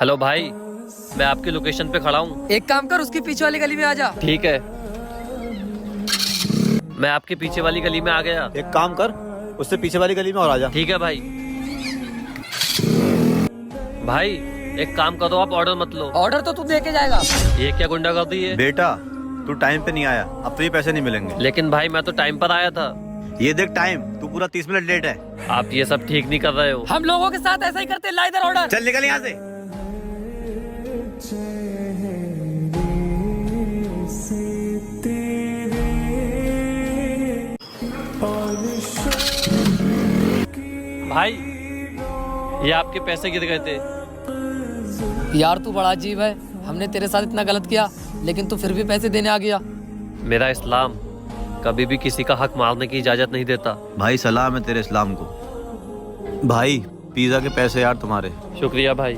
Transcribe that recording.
Hello भाई, मैं आपकी लोकेशन पे खड़ा हूँ। एक काम कर, उसकी पीछे वाली गली में आ जा। ठीक है, मैं आपके पीछे वाली गली में आ गया। एक काम कर, उससे पीछे वाली गली में और आ जा। ठीक है भाई। भाई एक काम करो, आप ऑर्डर मत लो। ऑर्डर तो तू दे के जाएगा। ये क्या गुंडागर्दी है? बेटा तू टाइम पे नहीं आया, अब तो ये पैसे नहीं मिलेंगे। लेकिन भाई मैं तो टाइम पर आया था। ये देख टाइम, तू पूरा 30 मिनट लेट है। आप ये सब ठीक नहीं कर रहे हो। हम लोगों के साथ ऐसा ही करते, ला इधर ऑर्डर। चल निकल यहाँ से। भाई ये आपके पैसे गिर गए थे। यार तू बड़ा अजीब है, हमने तेरे साथ इतना गलत किया लेकिन तू फिर भी पैसे देने आ गया। मेरा इस्लाम कभी भी किसी का हक मारने की इजाजत नहीं देता। भाई सलाम है तेरे इस्लाम को। भाई पिज्जा के पैसे यार तुम्हारे। शुक्रिया भाई।